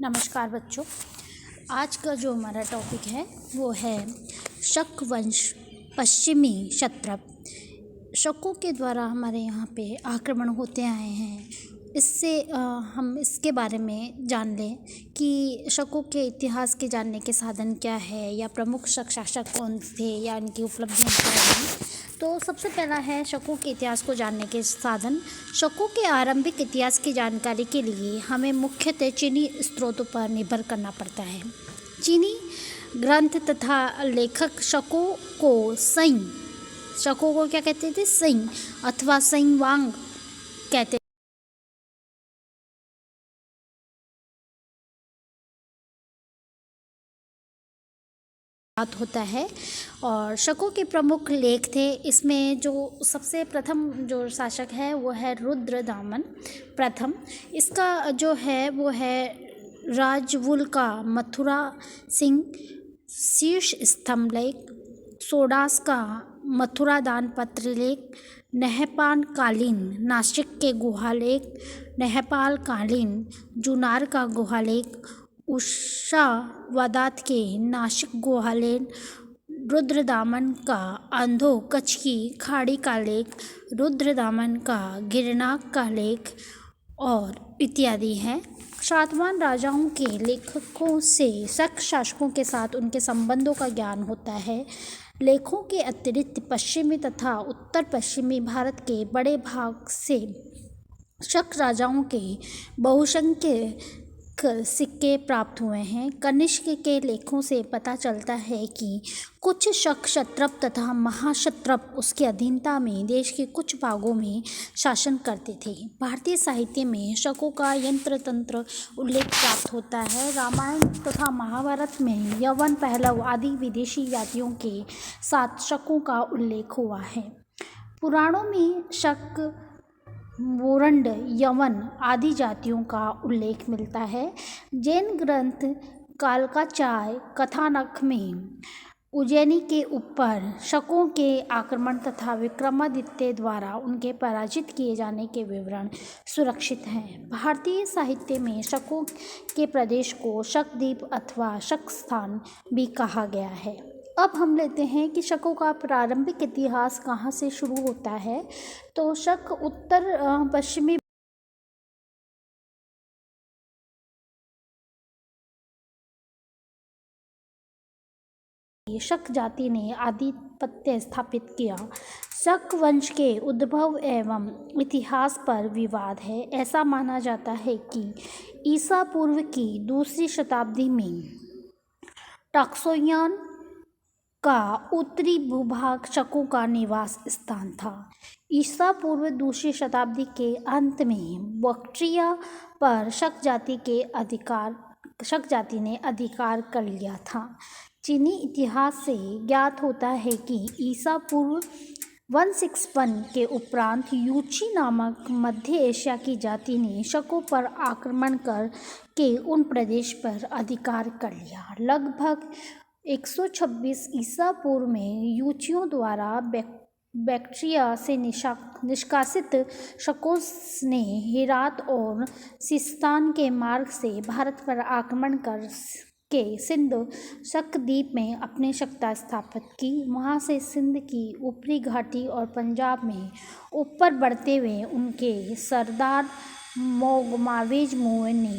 नमस्कार बच्चों। आज का जो हमारा टॉपिक है वो है शक वंश पश्चिमी क्षत्रप। शकों के द्वारा हमारे यहाँ पे आक्रमण होते आए हैं। इससे हम इसके बारे में जान लें कि शकों के इतिहास के जानने के साधन क्या है या प्रमुख शक शासक कौन थे या इनकी उपलब्धियाँ क्या हैं। तो सबसे पहला है शकों के इतिहास को जानने के साधन। शकों के आरंभिक इतिहास की जानकारी के लिए हमें मुख्यतः चीनी स्रोतों पर निर्भर करना पड़ता है। चीनी ग्रंथ तथा लेखक शकों को क्या कहते थे? सिंह अथवा सिंहवांग कहते होता है। और शकों के प्रमुख लेख थे। इसमें जो सबसे प्रथम जो शासक है वो है रुद्रदामन प्रथम। इसका जो है वो है राजवुल का मथुरा सिंह शीर्ष स्तंभ लेख, सोडास का मथुरा दान पत्र लेख, नहपान कालीन नासिक के गुहालेख, नहपाल कालीन जुनार का गुहालेख, उषा वदात के नासिक गुहालेख, रुद्रदामन का अंधो कच्छ की खाड़ी का लेख, रुद्रदामन का गिरनाक का लेख और इत्यादि हैं। सातवाहन राजाओं के लेखकों से शक शासकों के साथ उनके संबंधों का ज्ञान होता है। लेखों के अतिरिक्त पश्चिमी तथा उत्तर पश्चिमी भारत के बड़े भाग से शक राजाओं के बहुसंख्यक सिक्के प्राप्त हुए हैं। कनिष्क के लेखों से पता चलता है कि कुछ शक क्षत्रप तथा महाक्षत्रप उसके अधीनता में देश के कुछ भागों में शासन करते थे। भारतीय साहित्य में शकों का यंत्र तंत्र उल्लेख प्राप्त होता है। रामायण तथा महाभारत में यवन पहलव आदि विदेशी जातियों के साथ शकों का उल्लेख हुआ है। पुराणों में शक, मोरंड, यवन आदि जातियों का उल्लेख मिलता है। जैन ग्रंथ कालकाचार्य कथानक में उज्जैनी के ऊपर शकों के आक्रमण तथा विक्रमादित्य द्वारा उनके पराजित किए जाने के विवरण सुरक्षित हैं। भारतीय साहित्य में शकों के प्रदेश को शकद्वीप अथवा शक स्थान भी कहा गया है। अब हम लेते हैं कि शकों का प्रारंभिक इतिहास कहाँ से शुरू होता है। तो शक उत्तर पश्चिमी शक जाति ने आधिपत्य स्थापित किया। शक वंश के उद्भव एवं इतिहास पर विवाद है। ऐसा माना जाता है कि ईसा पूर्व की दूसरी शताब्दी में टॉक्सोयान का उत्तरी भूभाग शकों का निवास स्थान था। ईसा पूर्व दूसरी शताब्दी के अंत में बक्ट्रिया पर शक जाति ने अधिकार कर लिया था। चीनी इतिहास से ज्ञात होता है कि ईसा पूर्व 161 के उपरांत यूची नामक मध्य एशिया की जाति ने शकों पर आक्रमण कर के उन प्रदेश पर अधिकार कर लिया। लगभग 126 ईसा पूर्व में यूचियों द्वारा बैक्ट्रिया से निष्कासित शकों ने हेरात और सिस्तान के मार्ग से भारत पर आक्रमण कर के सिंध शकद्वीप में अपनी सत्ता स्थापित की। वहाँ से सिंध की ऊपरी घाटी और पंजाब में ऊपर बढ़ते हुए उनके सरदार मोगमावेज ने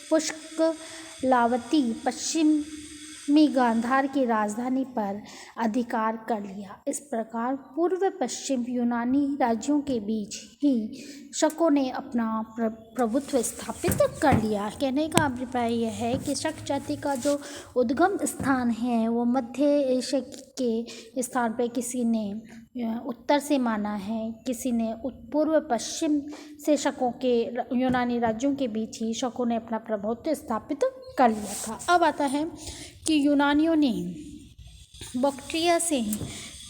पुष्कलावती पश्चिमी गांधार की राजधानी पर अधिकार कर लिया। इस प्रकार पूर्व पश्चिम यूनानी राज्यों के बीच ही शकों ने अपना प्रभुत्व स्थापित कर लिया। कहने का अभिप्राय यह है कि शक जाति का जो उद्गम स्थान है वो मध्य एशिया के स्थान पर किसी ने उत्तर से माना है, किसी ने पूर्व पश्चिम से शकों के यूनानी राज्यों के बीच ही शकों ने अपना प्रभुत्व स्थापित कर लिया था। अब आता है कि यूनानियों ने बक्ट्रिया से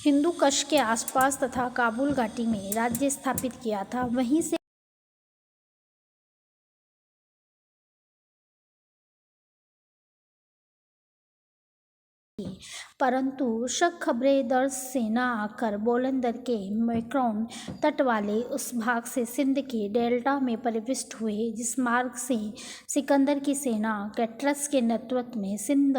हिंदू कुश के आसपास तथा काबुल घाटी में राज्य स्थापित किया था। वहीं से परंतु शक खबरें दर्ज से न आकर बोलंदर के मैक्रोन तट वाले उस भाग से सिंध के डेल्टा में प्रविष्ट हुए जिस मार्ग से सिकंदर की सेना कैटरस के नेतृत्व में सिंध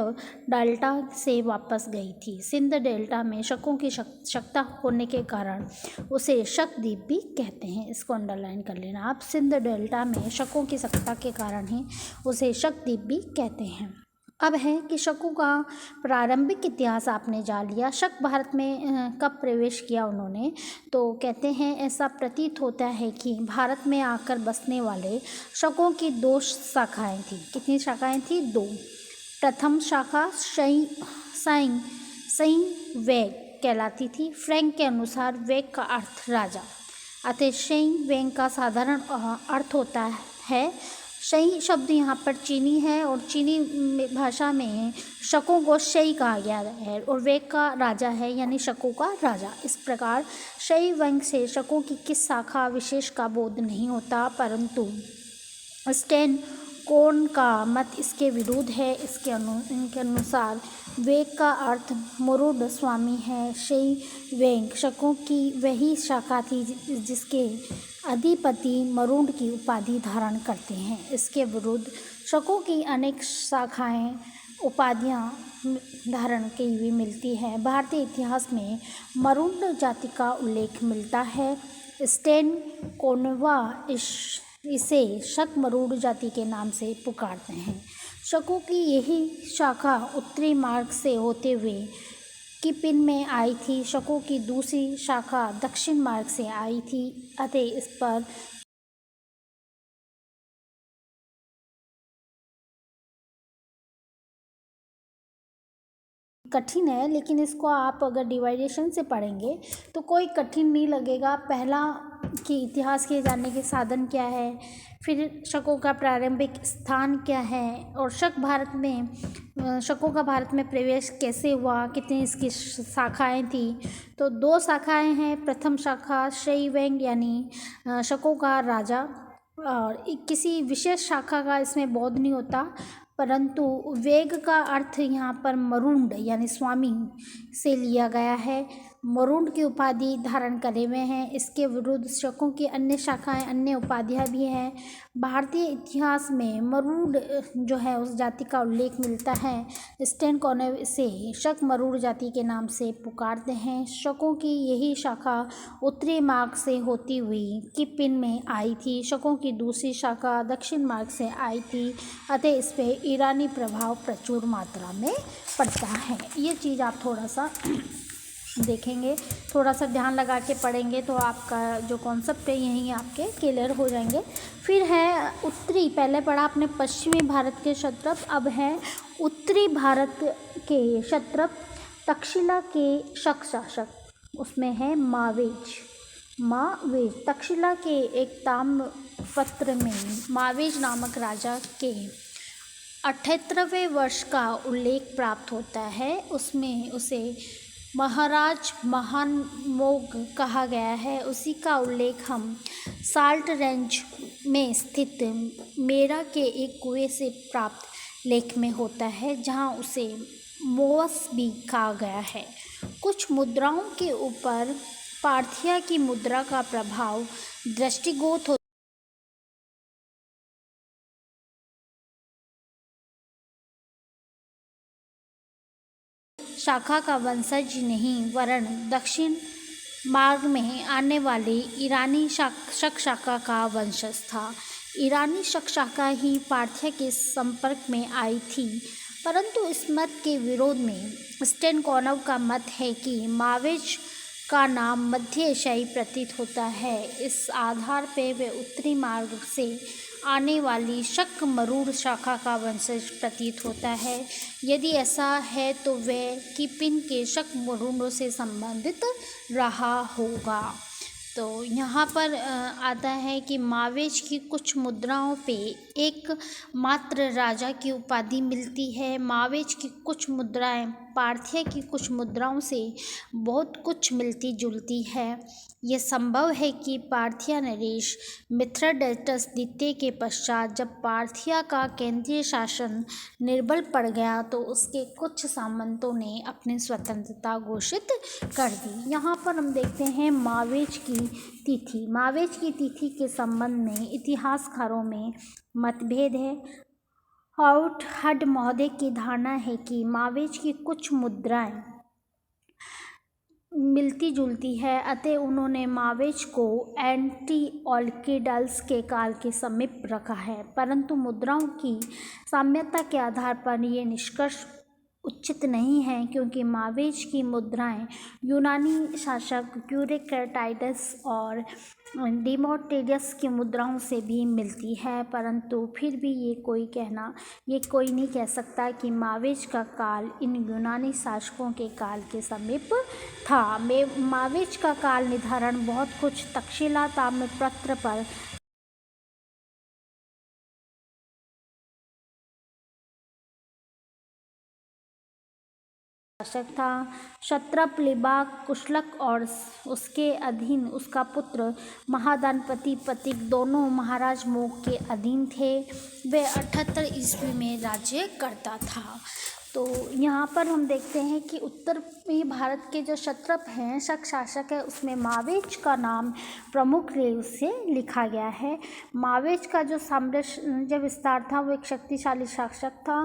डेल्टा से वापस गई थी। सिंध डेल्टा में शकों की शक्ता होने के कारण उसे शक द्वीप भी कहते हैं। इसको अंडरलाइन कर लेना आप। सिंध डेल्टा में शकों की सत्ता के कारण ही उसे शक द्वीप भी कहते हैं। अब है कि शकों का प्रारंभिक इतिहास आपने जान लिया। शक भारत में कब प्रवेश किया उन्होंने, तो कहते हैं ऐसा प्रतीत होता है कि भारत में आकर बसने वाले शकों की 2 शाखाएं थी। कितनी शाखाएं थी? 2। प्रथम शाखा सई वेग कहलाती थी। फ्रैंक के अनुसार वेग का अर्थ राजा, अतः शई वेग का साधारण अर्थ होता है। शई शब्द यहाँ पर चीनी है और चीनी भाषा में शकों को शई कहा गया है और वेग का राजा है, यानी शकों का राजा। इस प्रकार शई वंश से शकों की किस शाखा विशेष का बोध नहीं होता, परंतु स्टेन कोर्न का मत इसके विरुद्ध है। इनके अनुसार वेग का अर्थ मरुड स्वामी है। शई वेग शकों की वही शाखा थी जिसके अधिपति मरुड की उपाधि धारण करते हैं। इसके विरुद्ध शकों की अनेक शाखाएं उपाधियां धारण की हुई मिलती है। भारतीय इतिहास में मरुड जाति का उल्लेख मिलता है। स्टेन कोनवा इसे शक मरुड जाति के नाम से पुकारते हैं। शकों की यही शाखा उत्तरी मार्ग से होते हुए किपिन में आई थी। शकों की दूसरी शाखा दक्षिण मार्ग से आई थी, अतः इस पर कठिन है, लेकिन इसको आप अगर डिवाइडेशन से पढ़ेंगे तो कोई कठिन नहीं लगेगा। पहला कि इतिहास के जानने के साधन क्या है, फिर शकों का प्रारंभिक स्थान क्या है और शकों का भारत में प्रवेश कैसे हुआ, कितनी इसकी शाखाएं थी। तो 2 शाखाएं हैं। प्रथम शाखा शई वेग यानी शकों का राजा, और किसी विशेष शाखा का इसमें बोध नहीं होता, परंतु वेग का अर्थ यहाँ पर मरुड यानी स्वामी से लिया गया है। मरुड की उपाधि धारण करे हुए हैं। इसके विरुद्ध शकों की अन्य शाखाएं, अन्य उपाधियां भी हैं। भारतीय इतिहास में मरुड जो है उस जाति का उल्लेख मिलता है। स्टेन कॉर्नेव इसे शक मरुड जाति के नाम से पुकारते हैं। शकों की यही शाखा उत्तरी मार्ग से होती हुई किपिन में आई थी। शकों की दूसरी शाखा दक्षिण मार्ग से आई थी, अतः इस पर ईरानी प्रभाव प्रचुर मात्रा में पड़ता है। ये चीज़ आप थोड़ा सा देखेंगे, थोड़ा सा ध्यान लगा के पढ़ेंगे तो आपका जो कॉन्सेप्ट है यहीं आपके क्लियर हो जाएंगे। फिर है उत्तरी, पहले पढ़ा आपने पश्चिमी भारत के क्षत्रप, अब है उत्तरी भारत के क्षत्रप। तक्षशिला के शक शासक उसमें है मावेज। तक्षशिला के एक ताम्रपत्र में मावेज नामक राजा के 78वें वर्ष का उल्लेख प्राप्त होता है। उसमें उसे महाराज महानमोग कहा गया है। उसी का उल्लेख हम साल्ट रेंज में स्थित मेरा के एक कुएं से प्राप्त लेख में होता है, जहां उसे मोवस भी कहा गया है। कुछ मुद्राओं के ऊपर पार्थिया की मुद्रा का प्रभाव दृष्टिगोत हो शाखा का वंशज नहीं, वरन दक्षिण मार्ग में आने वाली ईरानी शक शाखा का वंशज था। ईरानी शक शाखा ही पार्थिया के संपर्क में आई थी, परंतु इस मत के विरोध में स्टेन कॉर्नेव का मत है कि मावेज का नाम मध्य एशियाई प्रतीत होता है। इस आधार पर वे उत्तरी मार्ग से आने वाली शक मरुड शाखा का वंशज प्रतीत होता है। यदि ऐसा है तो वह किपिन के शक मरुडों से संबंधित रहा होगा। तो यहाँ पर आता है कि मावेज की कुछ मुद्राओं पे एक मात्र राजा की उपाधि मिलती है। मावेज की कुछ मुद्राएं पार्थिया की कुछ मुद्राओं से बहुत कुछ मिलती जुलती है। यह संभव है कि पार्थिया नरेश मिथ्राडाटस द्वितीय के पश्चात जब पार्थिया का केंद्रीय शासन निर्बल पड़ गया तो उसके कुछ सामंतों ने अपनी स्वतंत्रता घोषित कर दी। यहाँ पर हम देखते हैं मावेज की तिथि। मावेज की तिथि के संबंध में इतिहासकारों में मतभेद है। हाउट हड महोदय की धारणा है कि मावेज की कुछ मुद्राएं मिलती जुलती है, अतः उन्होंने मावेज को एंटीओल्किडल्स के काल के समीप रखा है, परंतु मुद्राओं की साम्यता के आधार पर ये निष्कर्ष उचित नहीं है, क्योंकि मावेज की मुद्राएं यूनानी शासक क्यूरिकटाइडस और डिमोटेरियस की मुद्राओं से भी मिलती है। परंतु फिर भी ये कोई नहीं कह सकता कि मावेज का काल इन यूनानी शासकों के काल के समीप था। मावेज का काल निर्धारण बहुत कुछ तक्षशिला ताम्रपत्र पर शासक था। क्षत्रप लिबाक कुशलक और उसके अधीन उसका पुत्र महादानपति पतिक दोनों महाराज मोक के अधीन थे। वे 78 ईस्वी में राज्य करता था। तो यहाँ पर हम देखते हैं कि उत्तरी भारत के जो क्षत्रप हैं, शक शासक है, उसमें मावेज का नाम प्रमुख रूप से लिखा गया है। मावेज का जो साम्राज्य विस्तार था वो एक शक्तिशाली शासक था।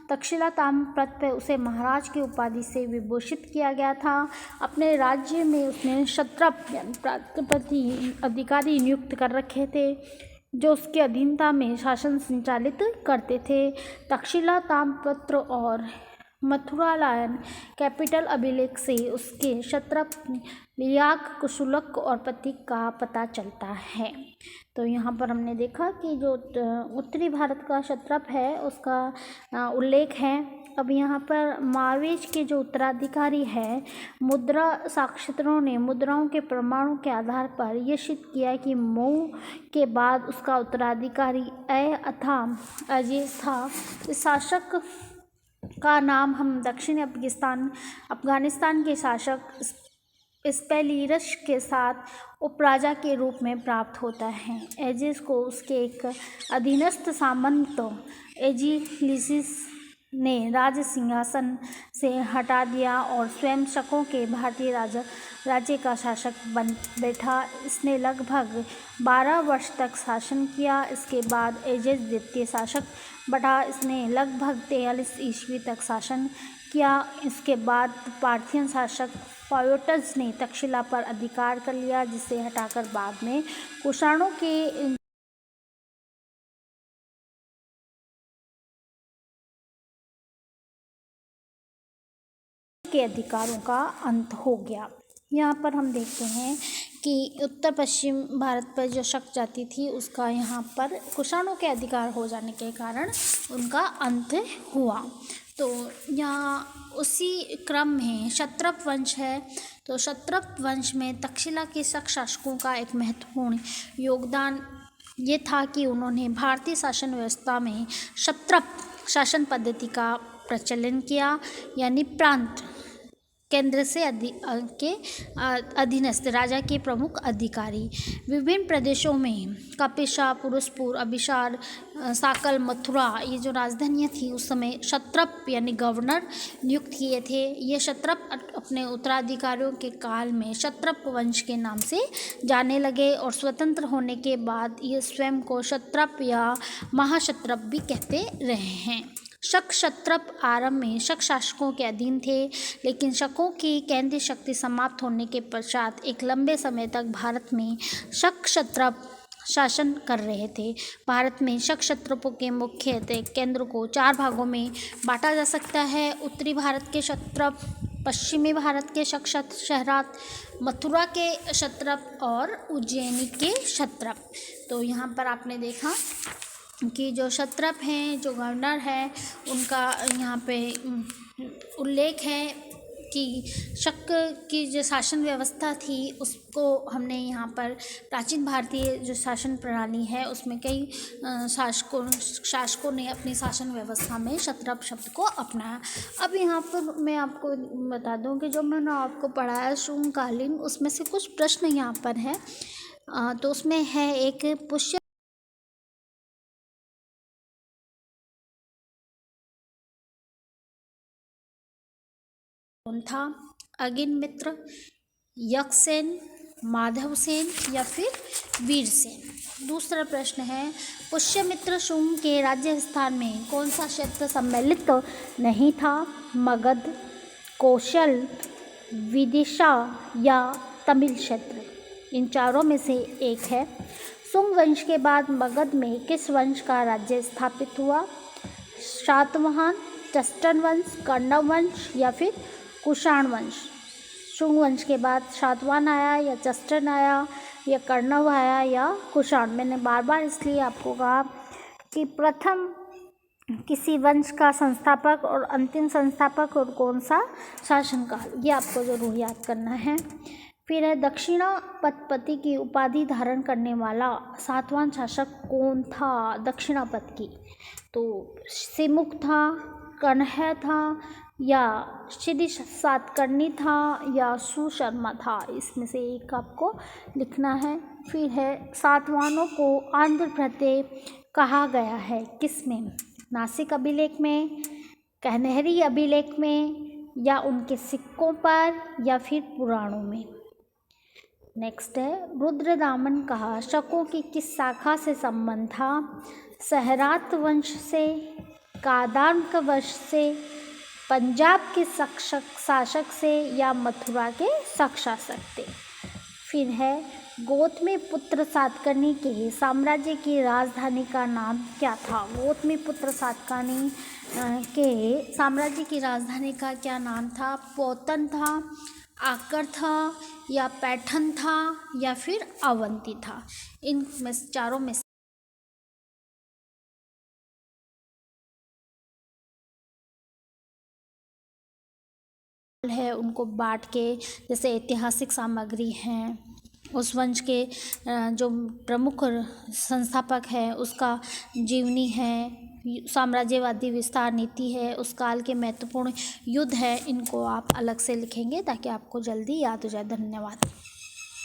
तक्षशिला ताम्रपत्र पर उसे महाराज की उपाधि से विभूषित किया गया था। अपने राज्य में उसने क्षत्रप प्रांतपति अधिकारी नियुक्त कर रखे थे जो उसके अधीनता में शासन संचालित करते थे। तक्षशिला ताम्रपत्र और मथुरालयन कैपिटल अभिलेख से उसके क्षत्रप लियाक कुशुलक और पतिक का पता चलता है। तो यहाँ पर हमने देखा कि जो उत्तरी भारत का क्षत्रप है उसका उल्लेख है। अब यहाँ पर मावेज के जो उत्तराधिकारी है, मुद्रा साक्षात्कारों ने मुद्राओं के प्रमाणों के आधार पर यह सिद्ध किया कि मऊ के बाद उसका उत्तराधिकारी अथा अजीज था। इस शासक का नाम हम दक्षिणी अफगानिस्तान के शासक स्पेलिरश के साथ उपराजा के रूप में प्राप्त होता है। एजिस को उसके एक अधीनस्थ सामंत एजिलिसिस ने राज सिंहासन से हटा दिया और स्वयं शकों के भारतीय राज्य का शासक बन बैठा। इसने लगभग 12 वर्ष तक शासन किया। इसके बाद एजेस द्वितीय शासक बढ़ा। इसने लगभग 43 ईस्वी तक शासन किया। इसके बाद पार्थियन शासक फायोटस ने तक्षशिला पर अधिकार कर लिया, जिसे हटाकर बाद में कुषाणों के अधिकारों का अंत हो गया। यहाँ पर हम देखते हैं कि उत्तर पश्चिम भारत पर जो शक जाति थी उसका यहाँ पर कुषाणों के अधिकार हो जाने के कारण उनका अंत हुआ। तो यहाँ उसी क्रम में क्षत्रप वंश है। तो क्षत्रप वंश में तक्षशिला के शक शासकों का एक महत्वपूर्ण योगदान ये था कि उन्होंने भारतीय शासन व्यवस्था में क्षत्रप शासन पद्धति का प्रचलन किया, यानी प्रांत केंद्र से के अधीनस्थ राजा के प्रमुख अधिकारी विभिन्न प्रदेशों में कपिशा, पुरुषपुर, अभिसार, साकल, मथुरा ये जो राजधानियाँ थी उस समय क्षत्रप यानी गवर्नर नियुक्त किए थे। ये क्षत्रप अपने उत्तराधिकारियों के काल में क्षत्रप वंश के नाम से जाने लगे और स्वतंत्र होने के बाद ये स्वयं को क्षत्रप या महाक्षत्रप भी कहते रहे हैं। शक क्षत्रप आरंभ में शक शासकों के अधीन थे, लेकिन शकों की केंद्रीय शक्ति समाप्त होने के पश्चात एक लंबे समय तक भारत में शक क्षत्रप शासन कर रहे थे। भारत में शक क्षत्रपों के मुख्य केंद्र को 4 भागों में बांटा जा सकता है। उत्तरी भारत के क्षत्रप, पश्चिमी भारत के शक शहरात, मथुरा के क्षत्रप और उज्जैनी के क्षत्रप। तो यहाँ पर आपने देखा कि जो क्षत्रप हैं, जो गवर्नर है, उनका यहाँ पे उल्लेख है कि शक की जो शासन व्यवस्था थी उसको हमने यहाँ पर प्राचीन भारतीय जो शासन प्रणाली है उसमें कई शासकों ने अपनी शासन व्यवस्था में क्षत्रप शब्द को अपनाया। अब यहाँ पर मैं आपको बता दूँ कि जो मैंने आपको पढ़ाया शुंगकालीन, उसमें से कुछ प्रश्न यहाँ पर है। तो उसमें है एक पुष्य कौन था, अगिनमित्र, यक्षसेन, माधवसेन या फिर वीरसेन। दूसरा प्रश्न है पुष्यमित्र शुंग के राज्य स्थान में कौन सा क्षेत्र सम्मिलित नहीं था, मगध, कौशल, विदिशा या तमिल क्षेत्र। इन चारों में से एक है। शुंग वंश के बाद मगध में किस वंश का राज्य स्थापित हुआ, सातवाहन, चस्टन वंश, कण्व वंश या फिर कुषाण वंश। शुंग वंश के बाद सातवाहन आया या चस्टन आया या कण्व आया या कुषाण। मैंने बार बार इसलिए आपको कहा कि प्रथम किसी वंश का संस्थापक और अंतिम संस्थापक और कौन सा शासनकाल, ये आपको ज़रूर याद करना है। फिर है दक्षिणापति की उपाधि धारण करने वाला सातवां शासक कौन था, दक्षिणापत की। तो सिमुक था, कन्ह था या श्री सातकर्णी था या सुशर्मा था। इसमें से एक आपको लिखना है। फिर है सातवाहनों को आंध्र प्रदेश कहा गया है, किसमें, नासिक अभिलेख में, कन्हेरी अभिलेख में या उनके सिक्कों पर या फिर पुराणों में। नेक्स्ट है रुद्रदामन का शकों की किस शाखा से संबंध था, सहरात वंश से, कादार्क वंश से, पंजाब के शासक से या मथुरा के शासक से। फिर है गौतमीपुत्र सातकर्णी के साम्राज्य की राजधानी का नाम क्या था। गौतमीपुत्र सातकर्णी के साम्राज्य की राजधानी का क्या नाम था, पोतन था, आकर था या पैठन था या फिर अवंती था। इन में चारों में है उनको बांट के, जैसे ऐतिहासिक सामग्री हैं, उस वंश के जो प्रमुख संस्थापक है उसका जीवनी है, साम्राज्यवादी विस्तार नीति है, उस काल के महत्वपूर्ण युद्ध है, इनको आप अलग से लिखेंगे ताकि आपको जल्दी याद हो जाए। धन्यवाद।